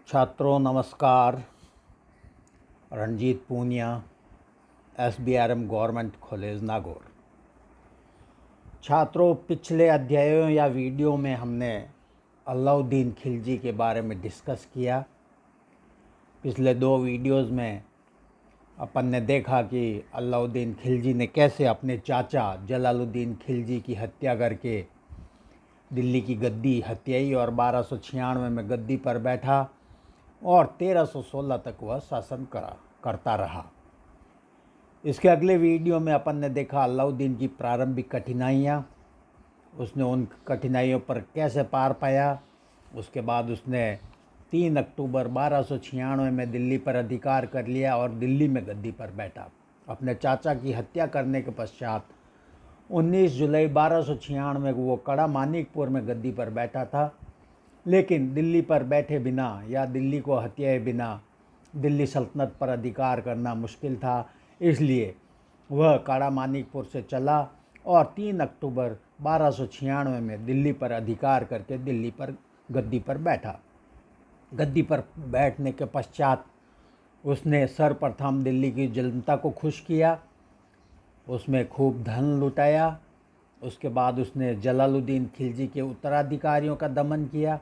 छात्रों नमस्कार। Ranjeet Poonia, SBRM government college Nagaur. छात्रों, पिछले अध्यायों या वीडियो में हमने अलाउद्दीन खिलजी के बारे में डिस्कस किया। पिछले दो वीडियोस में अपन ने देखा कि अलाउद्दीन खिलजी ने कैसे अपने चाचा जलालुद्दीन खिलजी की हत्या करके दिल्ली की गद्दी हत्याई और 1296 में गद्दी पर बैठा और 1316 तक वह शासन करता रहा। इसके अगले वीडियो में अपन ने देखा अलाउद्दीन की प्रारंभिक कठिनाइयाँ, उसने उन कठिनाइयों पर कैसे पार पाया। उसके बाद उसने 3 अक्टूबर 1296 में दिल्ली पर अधिकार कर लिया और दिल्ली में गद्दी पर बैठा। अपने चाचा की हत्या करने के पश्चात 19 जुलाई 1296 में वो कड़ा मानिकपुर में गद्दी पर बैठा था, लेकिन दिल्ली पर बैठे बिना या दिल्ली को हत्याए बिना दिल्ली सल्तनत पर अधिकार करना मुश्किल था। इसलिए वह काड़ा मानिकपुर से चला और 3 अक्टूबर 1296 में दिल्ली पर अधिकार करके दिल्ली पर गद्दी पर बैठा। गद्दी पर बैठने के पश्चात उसने सर्वप्रथम दिल्ली की जनता को खुश किया, उसमें खूब धन लुटाया। उसके बाद उसने जलालुद्दीन खिलजी के उत्तराधिकारियों का दमन किया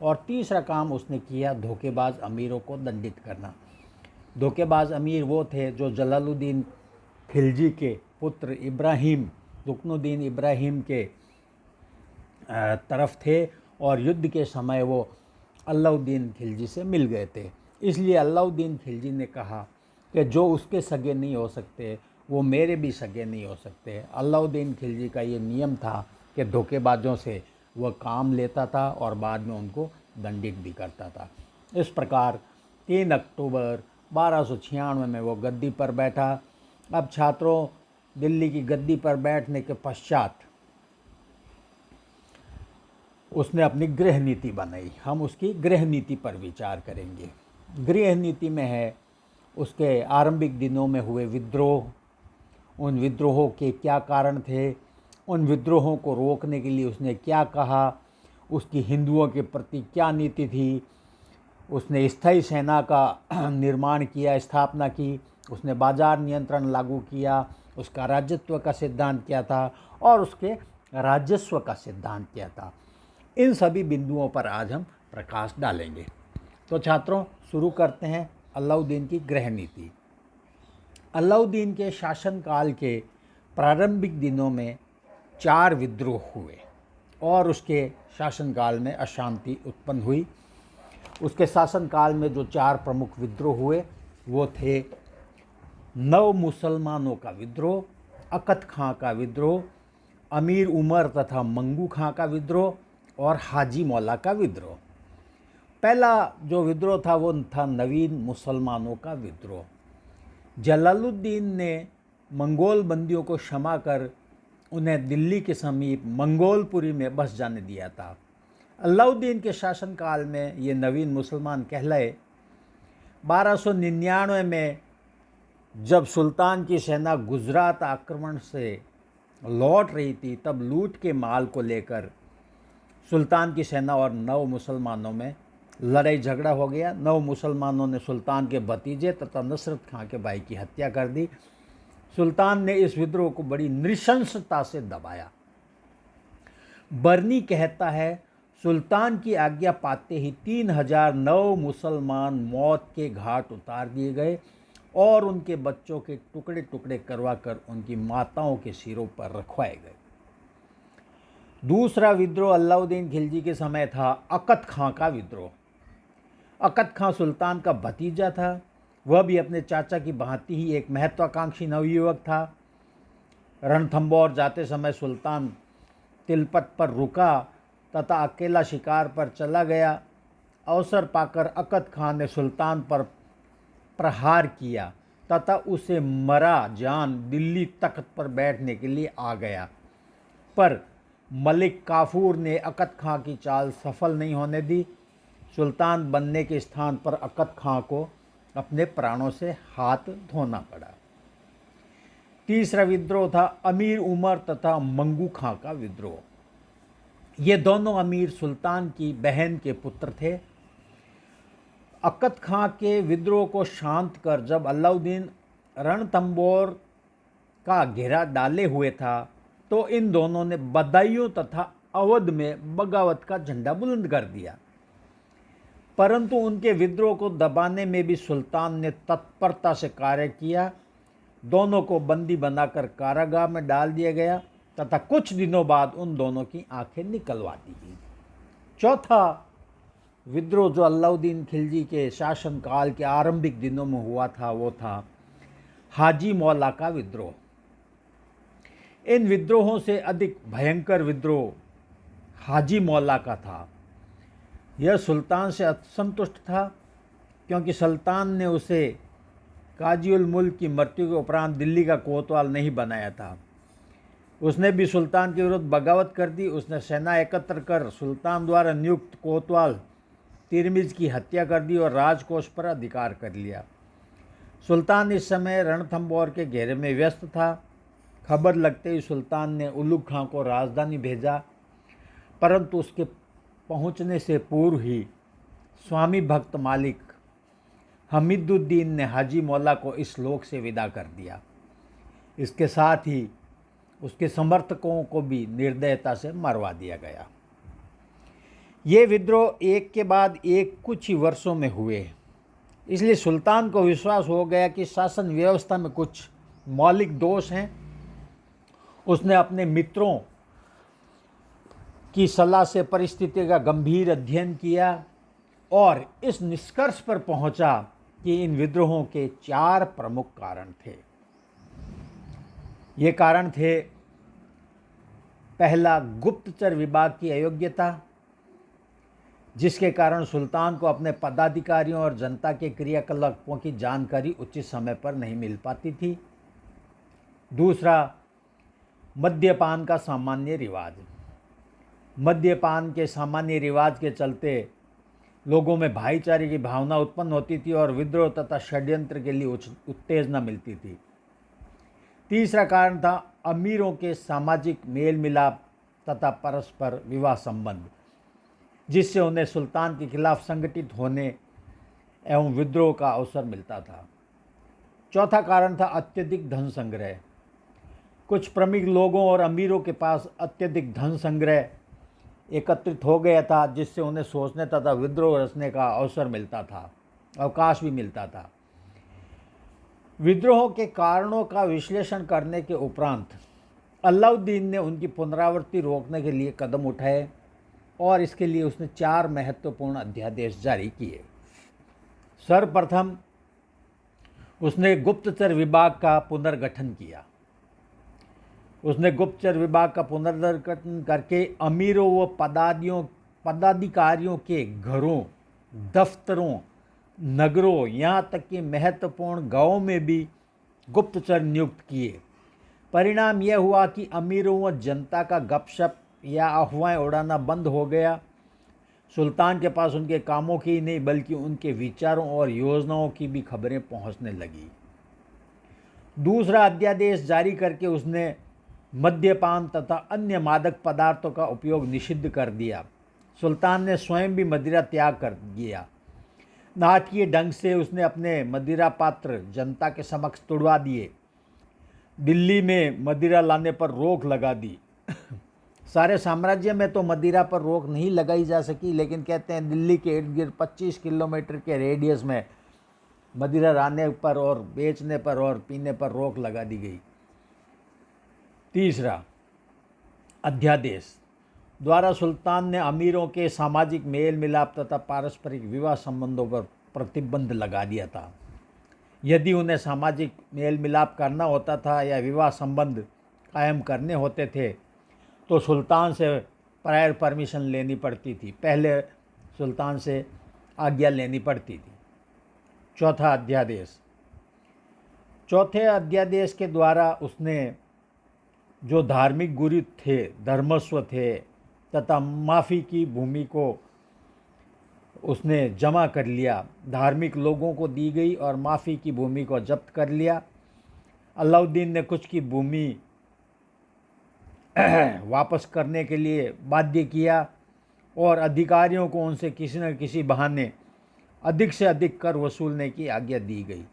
और तीसरा काम उसने किया धोखेबाज अमीरों को दंडित करना। धोखेबाज अमीर वो थे जो जलालुद्दीन खिलजी के पुत्र इब्राहिम रुकनुद्दीन इब्राहिम के तरफ थे और युद्ध के समय वो अलाउद्दीन खिलजी से मिल गए थे। इसलिए अलाउद्दीन खिलजी ने कहा कि जो उसके सगे नहीं हो सकते वो मेरे भी सगे नहीं हो सकते। अलाउद्दीन खिलजी का ये नियम था कि धोखेबाजों से वह काम लेता था और बाद में उनको दंडित भी करता था। इस प्रकार 3 अक्टूबर 1296 में वो गद्दी पर बैठा। अब छात्रों, दिल्ली की गद्दी पर बैठने के पश्चात उसने अपनी गृह नीति बनाई। हम उसकी गृह नीति पर विचार करेंगे। गृह नीति में है उसके आरंभिक दिनों में हुए विद्रोह, उन विद्रोहों के क्या कारण थे, उन विद्रोहों को रोकने के लिए उसने क्या कहा, उसकी हिंदुओं के प्रति क्या नीति थी। उसने स्थायी सेना का निर्माण किया, स्थापना की, उसने बाजार नियंत्रण लागू किया, उसका राजस्व का सिद्धांत क्या था और उसके राजस्व का सिद्धांत क्या था। इन सभी बिंदुओं पर आज हम प्रकाश डालेंगे। तो छात्रों, शुरू करते हैं अलाउद्दीन की गृह नीति। अलाउद्दीन के शासनकाल के प्रारंभिक दिनों में 4 विद्रोह हुए और उसके शासनकाल में अशांति उत्पन्न हुई। उसके शासनकाल में जो 4 प्रमुख विद्रोह हुए वो थे नव मुसलमानों का विद्रोह, अकत खां का विद्रोह, अमीर उमर तथा मंगू खां का विद्रोह और हाजी मौला का विद्रोह। पहला जो विद्रोह था वो था नवीन मुसलमानों का विद्रोह। जलालुद्दीन ने मंगोल बंदियों को क्षमा कर उन्हें दिल्ली के समीप मंगोलपुरी में बस जाने दिया था। अलाउद्दीन के शासनकाल में ये नवीन मुसलमान कहलाए। 1299 में जब सुल्तान की सेना गुजरात आक्रमण से लौट रही थी, तब लूट के माल को लेकर सुल्तान की सेना और नव मुसलमानों में लड़ाई झगड़ा हो गया। नव मुसलमानों ने सुल्तान के भतीजे तथा नसरत खां के भाई की हत्या कर दी। सुल्तान ने इस विद्रोह को बड़ी नृशंसता से दबाया। बर्नी कहता है, सुल्तान की आज्ञा पाते ही 3000 नव मुसलमान मौत के घाट उतार दिए गए और उनके बच्चों के टुकड़े टुकड़े करवा कर उनकी माताओं के सिरों पर रखवाए गए। दूसरा विद्रोह अलाउद्दीन खिलजी के समय था अकत खां का विद्रोह। अकत खां सुल्तान का भतीजा था। वह भी अपने चाचा की भांति ही एक महत्वाकांक्षी नवयुवक था। रणथंबोर जाते समय सुल्तान तिलपत पर रुका तथा अकेला शिकार पर चला गया। अवसर पाकर अकत खां ने सुल्तान पर प्रहार किया तथा उसे मरा जान दिल्ली तख्त पर बैठने के लिए आ गया, पर मलिक काफूर ने अकत खां की चाल सफल नहीं होने दी। सुल्तान बनने के स्थान पर अकत खां को अपने प्राणों से हाथ धोना पड़ा। तीसरा विद्रोह था अमीर उमर तथा मंगू खां का विद्रोह। ये दोनों अमीर सुल्तान की बहन के पुत्र थे। अकत खां के विद्रोह को शांत कर जब अलाउद्दीन रणथंबोर का घेरा डाले हुए था तो इन दोनों ने बदायूं तथा अवध में बगावत का झंडा बुलंद कर दिया। परंतु उनके विद्रोह को दबाने में भी सुल्तान ने तत्परता से कार्य किया। दोनों को बंदी बनाकर कारागार में डाल दिया गया तथा कुछ दिनों बाद उन दोनों की आंखें निकलवा दी गई। चौथा विद्रोह जो अलाउद्दीन खिलजी के शासनकाल के आरंभिक दिनों में हुआ था वो था हाजी मौला का विद्रोह। इन विद्रोहों से अधिक भयंकर विद्रोह हाजी मौला का था। यह सुल्तान से असंतुष्ट था क्योंकि सुल्तान ने उसे काजी उल मुल्क की मृत्यु के उपरांत दिल्ली का कोतवाल नहीं बनाया था। उसने भी सुल्तान के विरुद्ध बगावत कर दी। उसने सेना एकत्र कर सुल्तान द्वारा नियुक्त कोतवाल तिरमिज की हत्या कर दी और राजकोष पर अधिकार कर लिया। सुल्तान इस समय रणथंबोर के घेरे में व्यस्त था। खबर लगते ही सुल्तान ने उलुग खां को राजधानी भेजा, परंतु उसके पहुंचने से पूर्व ही स्वामी भक्त मालिक हमीदुद्दीन ने हाजी मौला को इस लोक से विदा कर दिया। इसके साथ ही उसके समर्थकों को भी निर्दयता से मरवा दिया गया। ये विद्रोह एक के बाद एक कुछ ही वर्षों में हुए, इसलिए सुल्तान को विश्वास हो गया कि शासन व्यवस्था में कुछ मौलिक दोष हैं। उसने अपने मित्रों की सलाह से परिस्थिति का गंभीर अध्ययन किया और इस निष्कर्ष पर पहुंचा कि इन विद्रोहों के 4 प्रमुख कारण थे। ये कारण थे, पहला, गुप्तचर विभाग की अयोग्यता, जिसके कारण सुल्तान को अपने पदाधिकारियों और जनता के क्रियाकलापों की जानकारी उचित समय पर नहीं मिल पाती थी। दूसरा, मद्यपान का सामान्य रिवाज। मद्यपान के सामान्य रिवाज के चलते लोगों में भाईचारे की भावना उत्पन्न होती थी और विद्रोह तथा षड्यंत्र के लिए उत्तेजना मिलती थी। तीसरा कारण था अमीरों के सामाजिक मेल मिलाप तथा परस्पर विवाह संबंध, जिससे उन्हें सुल्तान के खिलाफ संगठित होने एवं विद्रोह का अवसर मिलता था। चौथा कारण था अत्यधिक धन संग्रह। कुछ प्रमुख लोगों और अमीरों के पास अत्यधिक धन संग्रह एकत्रित हो गया था, जिससे उन्हें सोचने तथा विद्रोह रचने का अवसर मिलता था, अवकाश भी मिलता था। विद्रोह के कारणों का विश्लेषण करने के उपरांत अलाउद्दीन ने उनकी पुनरावृत्ति रोकने के लिए कदम उठाए और इसके लिए उसने 4 महत्वपूर्ण अध्यादेश जारी किए। सर्वप्रथम उसने गुप्तचर विभाग का पुनर्गठन किया। उसने गुप्तचर विभाग का पुनर्गठन करके अमीरों व पदाधिकारियों के घरों, दफ्तरों, नगरों, यहाँ तक कि महत्वपूर्ण गांवों में भी गुप्तचर नियुक्त किए। परिणाम यह हुआ कि अमीरों व जनता का गपशप या अफवाहें उड़ाना बंद हो गया। सुल्तान के पास उनके कामों की ही नहीं बल्कि उनके विचारों और योजनाओं की भी खबरें पहुंचने लगी। दूसरा अध्यादेश जारी करके उसने मद्यपान तथा अन्य मादक पदार्थों का उपयोग निषिद्ध कर दिया। सुल्तान ने स्वयं भी मदिरा त्याग कर दिया। नाटकीय ढंग से उसने अपने मदिरा पात्र जनता के समक्ष तुड़वा दिए। दिल्ली में मदिरा लाने पर रोक लगा दी। सारे साम्राज्य में तो मदिरा पर रोक नहीं लगाई जा सकी, लेकिन कहते हैं दिल्ली के इर्द गिर्द 25 किलोमीटर के रेडियस में मदिरा लाने पर और बेचने पर और पीने पर रोक लगा दी गई। तीसरा अध्यादेश द्वारा सुल्तान ने अमीरों के सामाजिक मेल मिलाप तथा पारस्परिक विवाह संबंधों पर प्रतिबंध लगा दिया था। यदि उन्हें सामाजिक मेल मिलाप करना होता था या विवाह संबंध कायम करने होते थे तो सुल्तान से प्रायर परमिशन लेनी पड़ती थी, पहले सुल्तान से आज्ञा लेनी पड़ती थी। चौथा अध्यादेश, चौथे अध्यादेश के द्वारा उसने जो धार्मिक गुरु थे, धर्मस्व थे तथा माफ़ी की भूमि को उसने जमा कर लिया। धार्मिक लोगों को दी गई और माफ़ी की भूमि को जब्त कर लिया। अलाउद्दीन ने कुछ की भूमि वापस करने के लिए बाध्य किया और अधिकारियों को उनसे किसी न किसी बहाने अधिक से अधिक कर वसूलने की आज्ञा दी गई,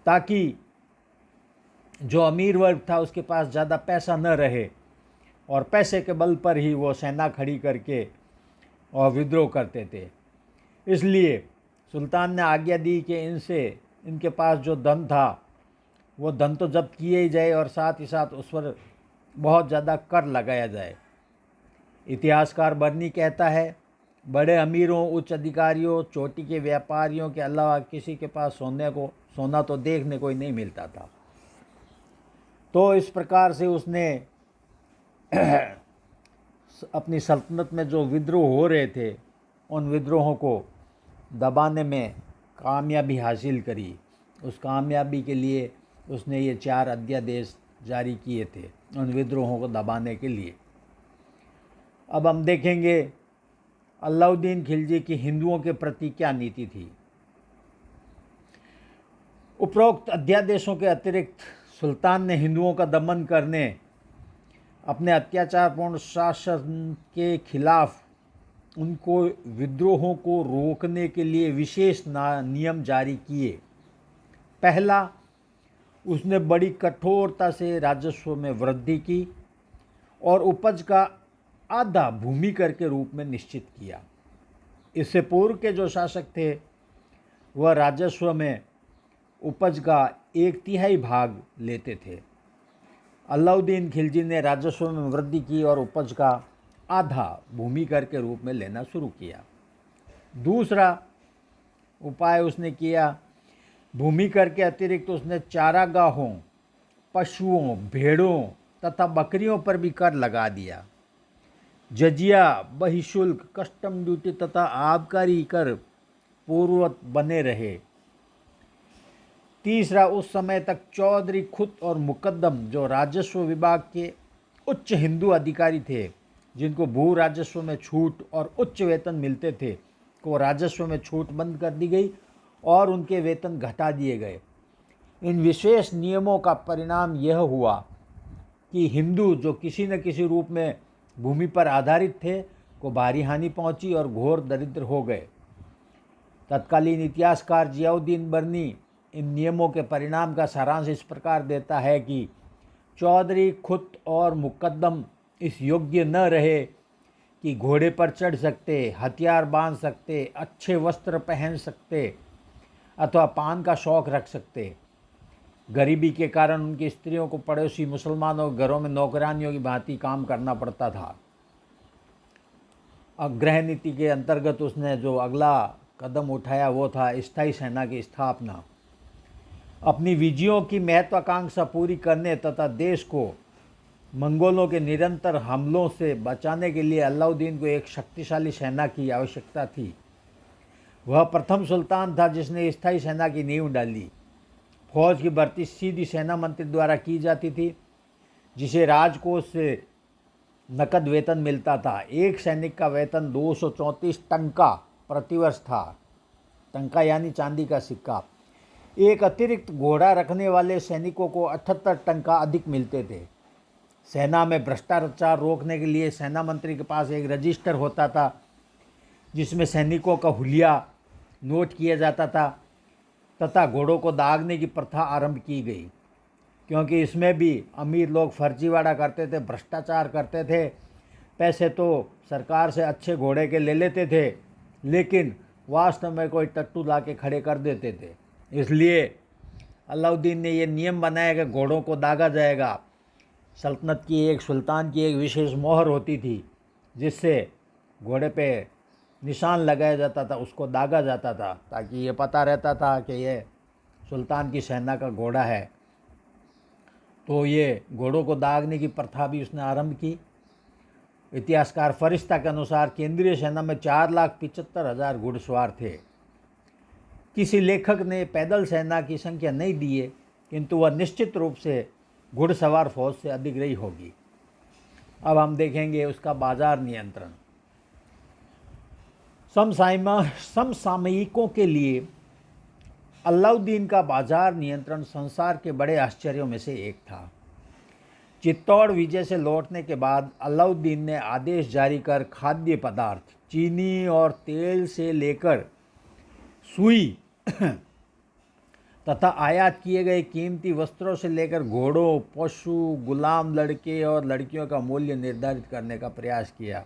ताकि जो अमीर वर्ग था उसके पास ज़्यादा पैसा न रहे और पैसे के बल पर ही वो सेना खड़ी करके और विद्रोह करते थे। इसलिए सुल्तान ने आज्ञा दी कि इनके पास जो धन था वो धन तो जब्त किए ही जाए और साथ ही साथ उस पर बहुत ज़्यादा कर लगाया जाए। इतिहासकार बर्नी कहता है, बड़े अमीरों, उच्च अधिकारियों, चोटी के व्यापारियों के अलावा किसी के पास सोना तो देखने को ही नहीं मिलता था। तो इस प्रकार से उसने अपनी सल्तनत में जो विद्रोह हो रहे थे उन विद्रोहों को दबाने में कामयाबी हासिल करी। उस कामयाबी के लिए उसने ये 4 अध्यादेश जारी किए थे उन विद्रोहों को दबाने के लिए। अब हम देखेंगे अलाउद्दीन खिलजी की हिंदुओं के प्रति क्या नीति थी। उपरोक्त अध्यादेशों के अतिरिक्त सुल्तान ने हिंदुओं का दमन करने, अपने अत्याचारपूर्ण शासन के खिलाफ उनको विद्रोहों को रोकने के लिए विशेष नियम जारी किए। पहला, उसने बड़ी कठोरता से राजस्व में वृद्धि की और उपज का आधा भूमि कर के रूप में निश्चित किया। इससे पूर्व के जो शासक थे वह राजस्व में उपज का 1/3 भाग लेते थे। अलाउद्दीन खिलजी ने राजस्व में वृद्धि की और उपज का आधा भूमि कर के रूप में लेना शुरू किया। दूसरा उपाय उसने किया, भूमि कर के अतिरिक्त उसने चारागाहों, पशुओं, भेड़ों तथा बकरियों पर भी कर लगा दिया। जजिया, बहिशुल्क, कस्टम ड्यूटी तथा आबकारी कर पूर्ववत बने रहे। तीसरा, उस समय तक चौधरी, खुद और मुकद्दम जो राजस्व विभाग के उच्च हिंदू अधिकारी थे, जिनको भू राजस्व में छूट और उच्च वेतन मिलते थे, को राजस्व में छूट बंद कर दी गई और उनके वेतन घटा दिए गए। इन विशेष नियमों का परिणाम यह हुआ कि हिंदू जो किसी न किसी रूप में भूमि पर आधारित थे को भारी हानि पहुंची और घोर दरिद्र हो गए। तत्कालीन इतिहासकार जियाउद्दीन बर्नी इन नियमों के परिणाम का सारांश इस प्रकार देता है कि चौधरी, खुद और मुकद्दम इस योग्य न रहे कि घोड़े पर चढ़ सकते, हथियार बांध सकते, अच्छे वस्त्र पहन सकते अथवा पान का शौक रख सकते। गरीबी के कारण उनकी स्त्रियों को पड़ोसी मुसलमानों के घरों में नौकरानियों की भांति काम करना पड़ता था। गृह नीति के अंतर्गत उसने जो अगला कदम उठाया वो था स्थायी सेना की स्थापना। अपनी विजयों की महत्वाकांक्षा पूरी करने तथा देश को मंगोलों के निरंतर हमलों से बचाने के लिए अलाउद्दीन को एक शक्तिशाली सेना की आवश्यकता थी। वह प्रथम सुल्तान था जिसने स्थायी सेना की नींव डाली। फौज की भर्ती सीधी सेना मंत्री द्वारा की जाती थी, जिसे राजकोष से नकद वेतन मिलता था। एक सैनिक का वेतन 234 टंका प्रतिवर्ष था। टंका यानी चांदी का सिक्का। एक अतिरिक्त घोड़ा रखने वाले सैनिकों को 78 टंका अधिक मिलते थे। सेना में भ्रष्टाचार रोकने के लिए सेना मंत्री के पास एक रजिस्टर होता था जिसमें सैनिकों का हुलिया नोट किया जाता था तथा घोड़ों को दागने की प्रथा आरंभ की गई, क्योंकि इसमें भी अमीर लोग फर्जीवाड़ा करते थे, भ्रष्टाचार करते थे। पैसे तो सरकार से अच्छे घोड़े के ले लेते थे, लेकिन वास्तव में कोई टट्टू ला के खड़े कर देते थे। इसलिए अलाउद्दीन ने ये नियम बनाया कि घोड़ों को दागा जाएगा। सल्तनत की एक सुल्तान की एक विशेष मोहर होती थी जिससे घोड़े पे निशान लगाया जाता था, उसको दागा जाता था, ताकि ये पता रहता था कि ये सुल्तान की सेना का घोड़ा है। तो ये घोड़ों को दागने की प्रथा भी उसने आरंभ की। इतिहासकार फरिश्ता के अनुसार केंद्रीय सेना में 4,75,000 घुड़सवार थे। किसी लेखक ने पैदल सेना की संख्या नहीं दी है, किंतु वह निश्चित रूप से घुड़सवार फौज से अधिक रही होगी। अब हम देखेंगे उसका बाजार नियंत्रण। समसामयिकों के लिए अलाउद्दीन का बाजार नियंत्रण संसार के बड़े आश्चर्यों में से एक था। चित्तौड़ विजय से लौटने के बाद अलाउद्दीन ने आदेश जारी कर खाद्य पदार्थ, चीनी और तेल से लेकर सुई तथा आयात किए गए कीमती वस्त्रों से लेकर घोड़ों, पशु, गुलाम लड़के और लड़कियों का मूल्य निर्धारित करने का प्रयास किया।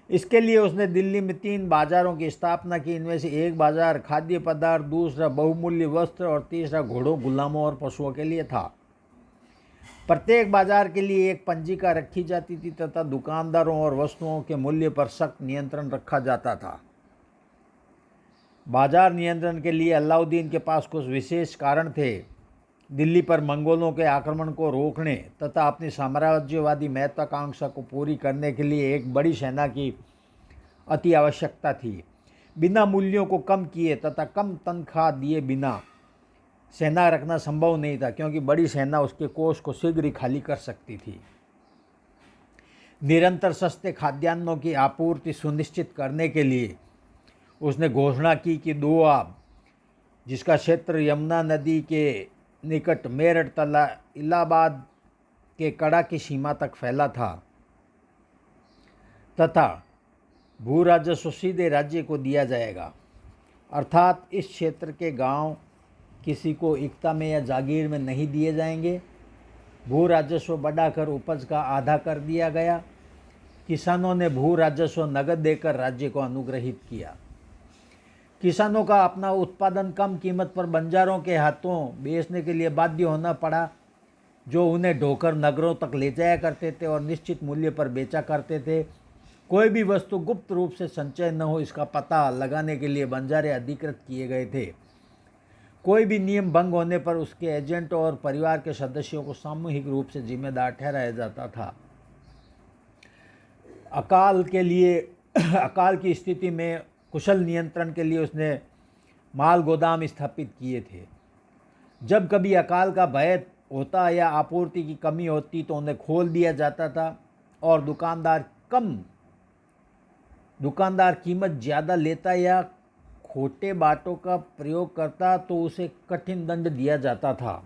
इसके लिए उसने दिल्ली में 3 बाज़ारों की स्थापना की। इनमें से एक बाज़ार खाद्य पदार्थ, दूसरा बहुमूल्य वस्त्र और तीसरा घोड़ों, गुलामों और पशुओं के लिए था। प्रत्येक बाजार के लिए एक पंजिका रखी जाती थी तथा दुकानदारों और वस्तुओं के मूल्य पर सख्त नियंत्रण रखा जाता था। बाजार नियंत्रण के लिए अलाउद्दीन के पास कुछ विशेष कारण थे। दिल्ली पर मंगोलों के आक्रमण को रोकने तथा अपनी साम्राज्यवादी महत्वाकांक्षा को पूरी करने के लिए एक बड़ी सेना की अति आवश्यकता थी। बिना मूल्यों को कम किए तथा कम तनख्वाह दिए बिना सेना रखना संभव नहीं था, क्योंकि बड़ी सेना उसके कोष को शीघ्र ही खाली कर सकती थी। निरंतर सस्ते खाद्यान्नों की आपूर्ति सुनिश्चित करने के लिए उसने घोषणा की कि दोआब, जिसका क्षेत्र यमुना नदी के निकट मेरठ तथा इलाहाबाद के कड़ा की सीमा तक फैला था, तथा भू राजस्व सीधे राज्य को दिया जाएगा, अर्थात इस क्षेत्र के गांव किसी को इक्ता में या जागीर में नहीं दिए जाएंगे। भू राजस्व बढ़ाकर उपज का आधा कर दिया गया। किसानों ने भू राजस्व नगद देकर राज्य को अनुग्रहित किया। किसानों का अपना उत्पादन कम कीमत पर बंजारों के हाथों बेचने के लिए बाध्य होना पड़ा, जो उन्हें ढोकर नगरों तक ले जाया करते थे और निश्चित मूल्य पर बेचा करते थे। कोई भी वस्तु गुप्त रूप से संचय न हो, इसका पता लगाने के लिए बंजारे अधिकृत किए गए थे। कोई भी नियम भंग होने पर उसके एजेंट और परिवार के सदस्यों को सामूहिक रूप से जिम्मेदार ठहराया जाता था। अकाल की स्थिति में कुशल नियंत्रण के लिए उसने माल गोदाम स्थापित किए थे। जब कभी अकाल का भय होता या आपूर्ति की कमी होती तो उन्हें खोल दिया जाता था, और दुकानदार कीमत ज़्यादा लेता या खोटे बाटों का प्रयोग करता तो उसे कठिन दंड दिया जाता था।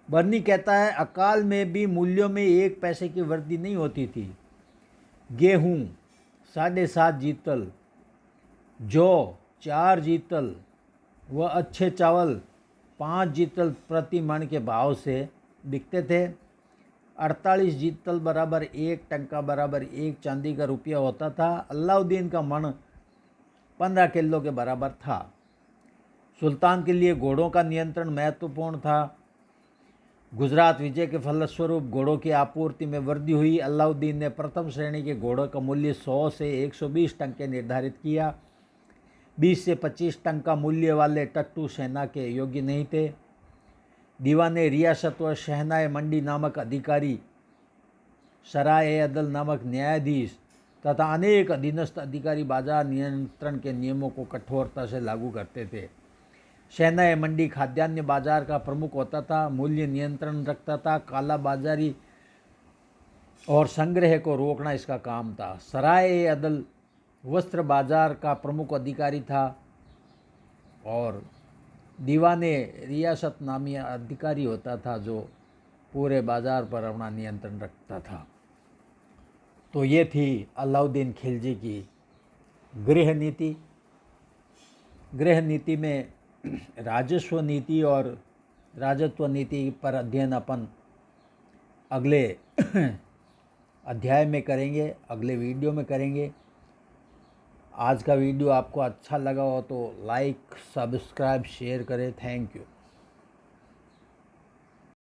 बर्नी कहता है, अकाल में भी मूल्यों में 1 पैसे की वृद्धि नहीं होती थी। गेहूँ 7.5 जीतल, जौ 4 जीतल व अच्छे चावल 5 जीतल प्रति मण के भाव से बिकते थे। 48 जीतल बराबर 1 टंका बराबर 1 चांदी का रुपया होता था। अलाउद्दीन का मण 15 किलो के बराबर था। सुल्तान के लिए घोड़ों का नियंत्रण महत्वपूर्ण था। गुजरात विजय के फलस्वरूप घोड़ों की आपूर्ति में वृद्धि हुई। अलाउद्दीन ने प्रथम श्रेणी के घोड़ों का मूल्य 100 से 120 टंके निर्धारित किया। 20 से 25 टंका मूल्य वाले टट्टू सेना के योग्य नहीं थे। दीवाने रियासत व शहनाए मंडी नामक अधिकारी, सराय अदल नामक न्यायाधीश तथा अनेक अधीनस्थ अधिकारी बाजार नियंत्रण के नियमों को कठोरता से लागू करते थे। शहनाए मंडी खाद्यान्न बाजार का प्रमुख होता था, मूल्य नियंत्रण रखता था। काला बाजारी और संग्रह को रोकना इसका काम था। सराय अदल वस्त्र बाजार का प्रमुख अधिकारी था और दीवाने रियासत नामी अधिकारी होता था, जो पूरे बाजार पर अपना नियंत्रण रखता था। तो ये थी अलाउद्दीन खिलजी की गृह नीति। गृह नीति में राजस्व नीति और राजत्व नीति पर अध्ययन अपन अगले अध्याय में करेंगे, अगले वीडियो में करेंगे। आज का वीडियो आपको अच्छा लगा हो तो लाइक, सब्सक्राइब, शेयर करें। Thank you.